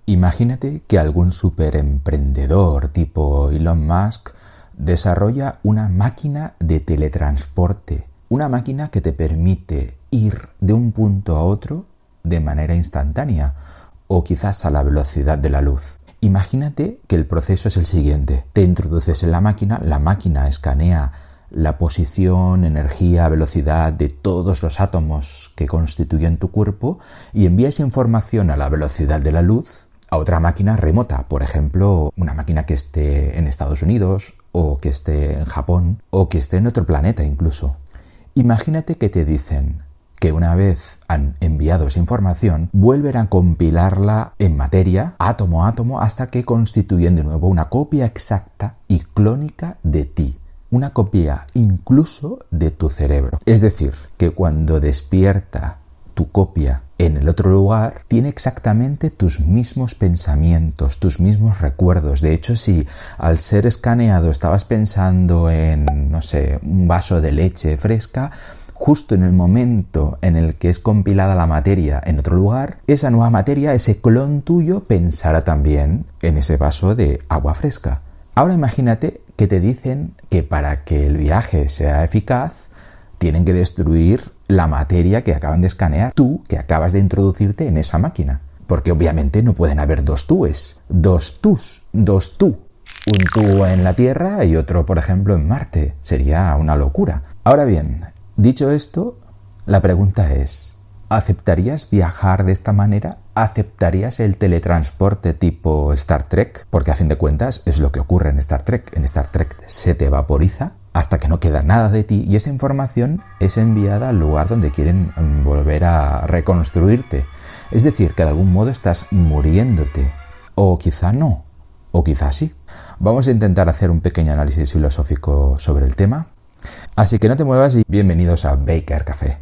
Imagínate que algún superemprendedor tipo Elon Musk desarrolla una máquina de teletransporte, una máquina que te permite ir de un punto a otro de manera instantánea o quizás a la velocidad de la luz. Imagínate que el proceso es el siguiente. Te introduces en la máquina escanea la posición, energía, velocidad de todos los átomos que constituyen tu cuerpo y envía esa información a la velocidad de la luz a otra máquina remota, por ejemplo, una máquina que esté en Estados Unidos o que esté en Japón o que esté en otro planeta incluso. Imagínate que te dicen que una vez han enviado esa información, vuelven a compilarla en materia, átomo a átomo, hasta que constituyen de nuevo una copia exacta y clónica de ti. Una copia incluso de tu cerebro. Es decir, que cuando despierta tu copia en el otro lugar, tiene exactamente tus mismos pensamientos, tus mismos recuerdos. De hecho, si al ser escaneado estabas pensando en, no sé, un vaso de leche fresca, justo en el momento en el que es compilada la materia en otro lugar, esa nueva materia, ese clon tuyo, pensará también en ese vaso de agua fresca. Ahora imagínate que te dicen que para que el viaje sea eficaz, tienen que destruir la materia que acaban de escanear, tú que acabas de introducirte en esa máquina. Porque obviamente no pueden haber dos túes, dos tus, dos tú. Un tú en la Tierra y otro, por ejemplo, en Marte. Sería una locura. Ahora bien, dicho esto, la pregunta es, ¿aceptarías viajar de esta manera? ¿Aceptarías el teletransporte tipo Star Trek? Porque a fin de cuentas es lo que ocurre en Star Trek. En Star Trek se te vaporiza hasta que no queda nada de ti y esa información es enviada al lugar donde quieren volver a reconstruirte. Es decir, que de algún modo estás muriéndote. O quizá no, o quizá sí. Vamos a intentar hacer un pequeño análisis filosófico sobre el tema. Así que no te muevas y bienvenidos a Baker Café.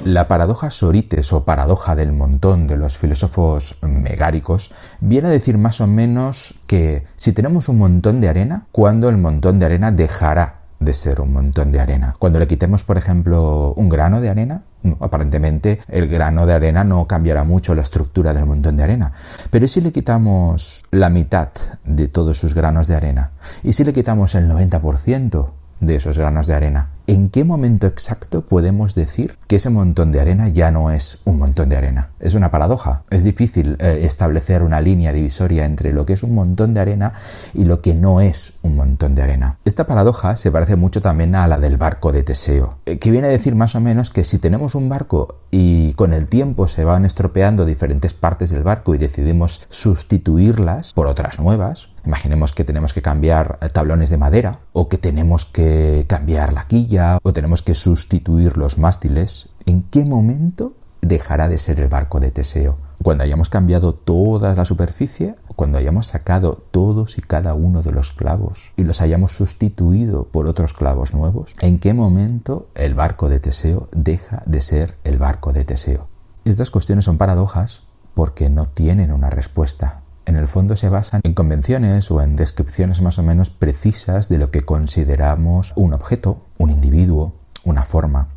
La paradoja Sorites o paradoja del montón de los filósofos megáricos viene a decir más o menos que si tenemos un montón de arena, ¿cuándo el montón de arena dejará de ser un montón de arena? Cuando le quitemos, por ejemplo, un grano de arena, no, aparentemente el grano de arena no cambiará mucho la estructura del montón de arena. Pero ¿y si le quitamos la mitad de todos sus granos de arena? ¿Y si le quitamos el 90% de esos granos de arena? ¿En qué momento exacto podemos decir que ese montón de arena ya no es un montón de arena? Es una paradoja. Es difícil establecer una línea divisoria entre lo que es un montón de arena y lo que no es un montón de arena. Esta paradoja se parece mucho también a la del barco de Teseo, que viene a decir más o menos que si tenemos un barco y con el tiempo se van estropeando diferentes partes del barco y decidimos sustituirlas por otras nuevas, imaginemos que tenemos que cambiar tablones de madera o que tenemos que cambiar la quilla o tenemos que sustituir los mástiles, ¿en qué momento dejará de ser el barco de Teseo? Cuando hayamos cambiado toda la superficie, cuando hayamos sacado todos y cada uno de los clavos y los hayamos sustituido por otros clavos nuevos, ¿en qué momento el barco de Teseo deja de ser el barco de Teseo? Estas cuestiones son paradojas porque no tienen una respuesta. En el fondo se basan en convenciones o en descripciones más o menos precisas de lo que consideramos un objeto, un individuo, una forma.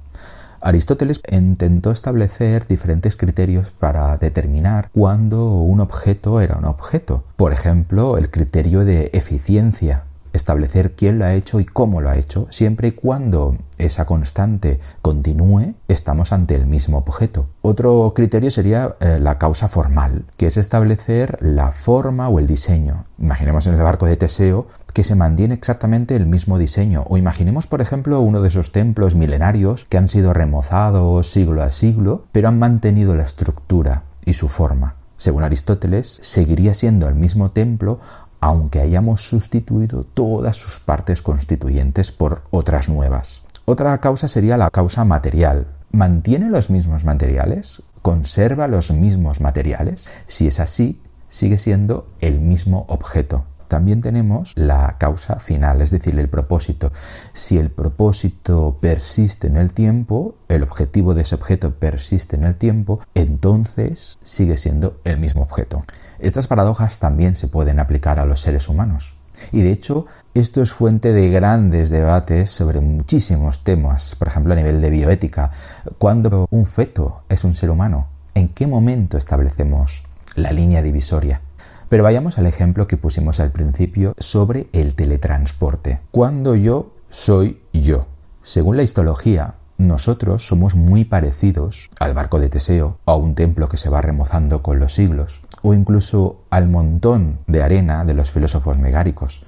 Aristóteles intentó establecer diferentes criterios para determinar cuándo un objeto era un objeto. Por ejemplo, el criterio de eficiencia. Establecer quién lo ha hecho y cómo lo ha hecho. Siempre y cuando esa constante continúe, estamos ante el mismo objeto. Otro criterio sería la causa formal, que es establecer la forma o el diseño. Imaginemos en el barco de Teseo que se mantiene exactamente el mismo diseño. O imaginemos, por ejemplo, uno de esos templos milenarios que han sido remozados siglo a siglo, pero han mantenido la estructura y su forma. Según Aristóteles, seguiría siendo el mismo templo aunque hayamos sustituido todas sus partes constituyentes por otras nuevas. Otra causa sería la causa material. ¿Mantiene los mismos materiales? ¿Conserva los mismos materiales? Si es así, sigue siendo el mismo objeto. También tenemos la causa final, es decir, el propósito. Si el propósito persiste en el tiempo, el objetivo de ese objeto persiste en el tiempo, entonces sigue siendo el mismo objeto. Estas paradojas también se pueden aplicar a los seres humanos. Y de hecho, esto es fuente de grandes debates sobre muchísimos temas, por ejemplo a nivel de bioética. ¿Cuándo un feto es un ser humano? ¿En qué momento establecemos la línea divisoria? Pero vayamos al ejemplo que pusimos al principio sobre el teletransporte. Cuando yo soy yo. Según la histología, nosotros somos muy parecidos al barco de Teseo, o a un templo que se va remozando con los siglos, o incluso al montón de arena de los filósofos megáricos.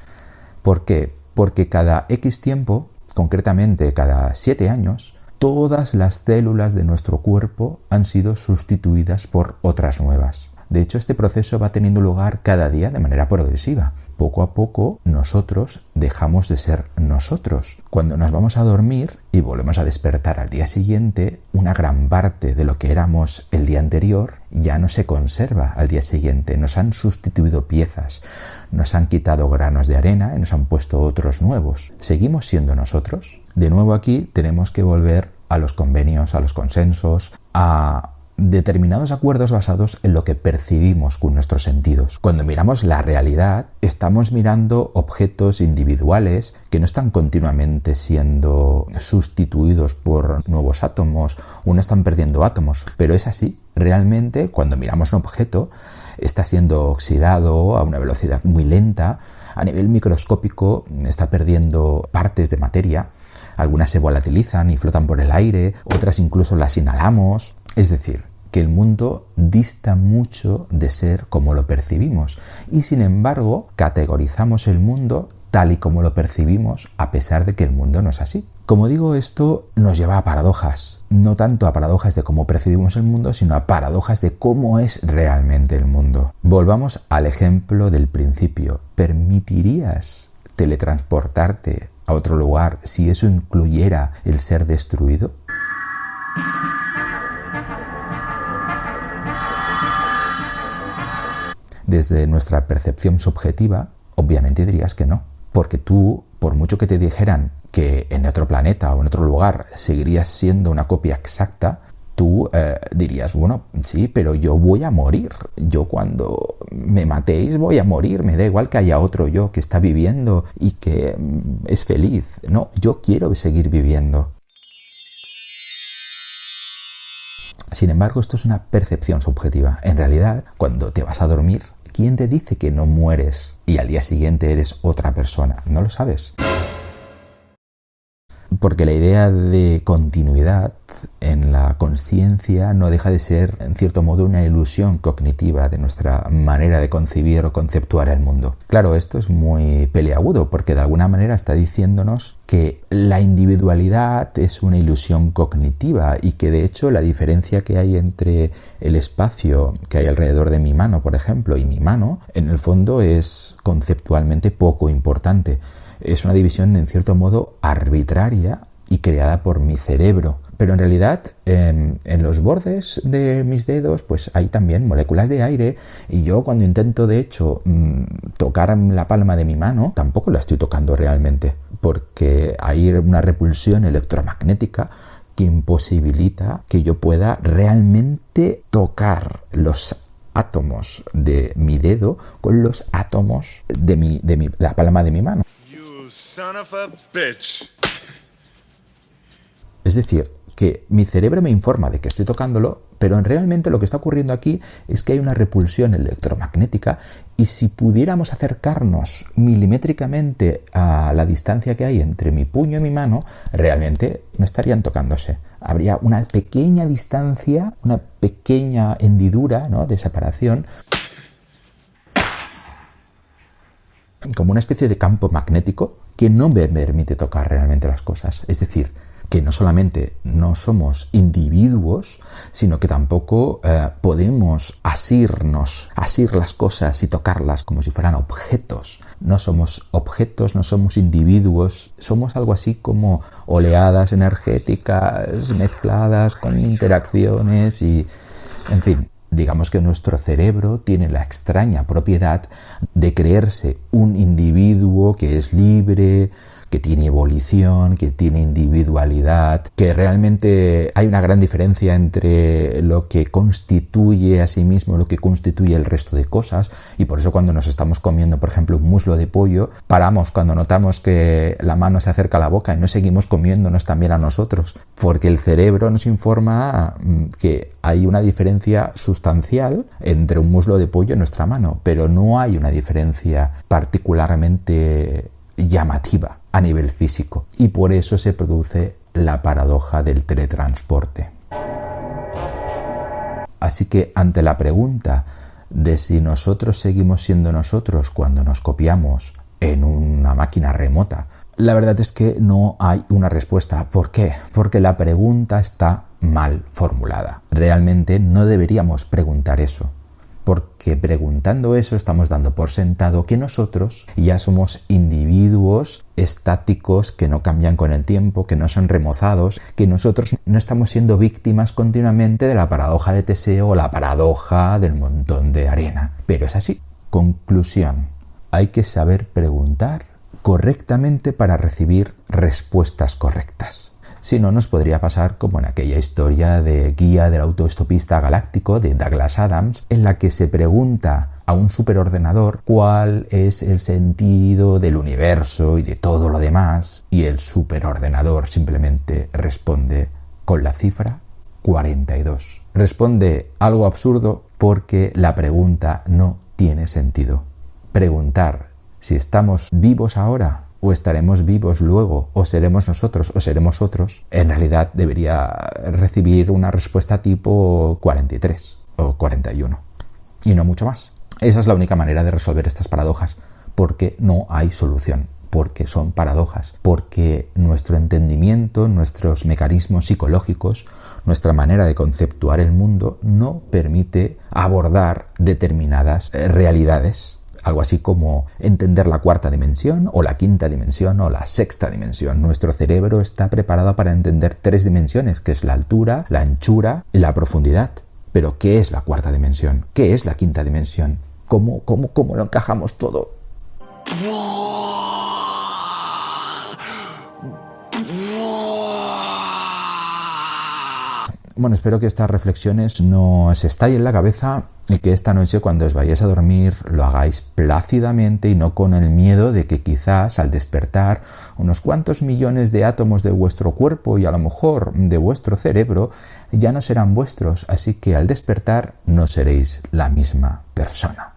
¿Por qué? Porque cada X tiempo, concretamente cada 7 años, todas las células de nuestro cuerpo han sido sustituidas por otras nuevas. De hecho, este proceso va teniendo lugar cada día de manera progresiva. Poco a poco nosotros dejamos de ser nosotros. Cuando nos vamos a dormir y volvemos a despertar al día siguiente, una gran parte de lo que éramos el día anterior ya no se conserva al día siguiente. Nos han sustituido piezas, nos han quitado granos de arena y nos han puesto otros nuevos. ¿Seguimos siendo nosotros? De nuevo aquí tenemos que volver a los convenios, a los consensos, a determinados acuerdos basados en lo que percibimos con nuestros sentidos. Cuando miramos la realidad, estamos mirando objetos individuales que no están continuamente siendo sustituidos por nuevos átomos o no están perdiendo átomos, pero es así. Realmente, cuando miramos un objeto, está siendo oxidado a una velocidad muy lenta, a nivel microscópico está perdiendo partes de materia, algunas se volatilizan y flotan por el aire, otras incluso las inhalamos. Es decir, que el mundo dista mucho de ser como lo percibimos y sin embargo categorizamos el mundo tal y como lo percibimos a pesar de que el mundo no es así. Como digo, esto nos lleva a paradojas, no tanto a paradojas de cómo percibimos el mundo, sino a paradojas de cómo es realmente el mundo. Volvamos al ejemplo del principio. ¿Permitirías teletransportarte a otro lugar si eso incluyera el ser destruido? Desde nuestra percepción subjetiva, obviamente dirías que no, porque tú, por mucho que te dijeran que en otro planeta o en otro lugar seguirías siendo una copia exacta, tú dirías, bueno, sí, pero yo voy a morir. Yo cuando me matéis voy a morir. Me da igual que haya otro yo que está viviendo y que es feliz. No, yo quiero seguir viviendo. Sin embargo, esto es una percepción subjetiva. En realidad, cuando te vas a dormir, ¿quién te dice que no mueres y al día siguiente eres otra persona? No lo sabes. Porque la idea de continuidad en la consciencia no deja de ser, en cierto modo, una ilusión cognitiva de nuestra manera de concebir o conceptuar el mundo. Claro, esto es muy peliagudo porque de alguna manera está diciéndonos que la individualidad es una ilusión cognitiva y que de hecho la diferencia que hay entre el espacio que hay alrededor de mi mano, por ejemplo, y mi mano, en el fondo es conceptualmente poco importante. Es una división en cierto modo arbitraria y creada por mi cerebro. Pero en realidad en los bordes de mis dedos pues hay también moléculas de aire y yo cuando intento de hecho tocar la palma de mi mano tampoco la estoy tocando realmente porque hay una repulsión electromagnética que imposibilita que yo pueda realmente tocar los átomos de mi dedo con los átomos de la palma de mi mano. Son of a bitch. Es decir, que mi cerebro me informa de que estoy tocándolo, pero realmente lo que está ocurriendo aquí es que hay una repulsión electromagnética y si pudiéramos acercarnos milimétricamente a la distancia que hay entre mi puño y mi mano, realmente no estarían tocándose. Habría una pequeña distancia, una pequeña hendidura, ¿no?, de separación, como una especie de campo magnético que no me permite tocar realmente las cosas. Es decir, que no solamente no somos individuos, sino que tampoco podemos asir las cosas y tocarlas como si fueran objetos. No somos objetos, no somos individuos, somos algo así como oleadas energéticas mezcladas con interacciones y, en fin. Digamos que nuestro cerebro tiene la extraña propiedad de creerse un individuo que es libre, que tiene evolución, que tiene individualidad, que realmente hay una gran diferencia entre lo que constituye a sí mismo, lo que constituye el resto de cosas, y por eso cuando nos estamos comiendo, por ejemplo, un muslo de pollo, paramos cuando notamos que la mano se acerca a la boca y no seguimos comiéndonos también a nosotros, porque el cerebro nos informa que hay una diferencia sustancial entre un muslo de pollo y nuestra mano, pero no hay una diferencia particularmente llamativa a nivel físico, y por eso se produce la paradoja del teletransporte. Así que ante la pregunta de si nosotros seguimos siendo nosotros cuando nos copiamos en una máquina remota, la verdad es que no hay una respuesta. ¿Por qué? Porque la pregunta está mal formulada. Realmente no deberíamos preguntar eso, porque preguntando eso estamos dando por sentado que nosotros ya somos individuos estáticos que no cambian con el tiempo, que no son remozados, que nosotros no estamos siendo víctimas continuamente de la paradoja de Teseo o la paradoja del montón de arena. Pero es así. Conclusión: hay que saber preguntar correctamente para recibir respuestas correctas. Si no, nos podría pasar como en aquella historia de Guía del autoestopista galáctico de Douglas Adams, en la que se pregunta a un superordenador cuál es el sentido del universo y de todo lo demás, y el superordenador simplemente responde con la cifra 42. Responde algo absurdo porque la pregunta no tiene sentido. Preguntar si estamos vivos ahora o estaremos vivos luego, o seremos nosotros o seremos otros, en realidad debería recibir una respuesta tipo 43 o 41 y no mucho más. Esa es la única manera de resolver estas paradojas, porque no hay solución, porque son paradojas, porque nuestro entendimiento, nuestros mecanismos psicológicos, nuestra manera de conceptuar el mundo no permite abordar determinadas realidades. Algo así como entender la cuarta dimensión o la quinta dimensión o la sexta dimensión. Nuestro cerebro está preparado para entender 3 dimensiones, que es la altura, la anchura y la profundidad. Pero ¿qué es la cuarta dimensión? ¿Qué es la quinta dimensión? ¿Cómo lo encajamos todo? Bueno, espero que estas reflexiones no os estallen en la cabeza y que esta noche cuando os vayáis a dormir lo hagáis plácidamente y no con el miedo de que quizás al despertar unos cuantos millones de átomos de vuestro cuerpo y a lo mejor de vuestro cerebro ya no serán vuestros, así que al despertar no seréis la misma persona.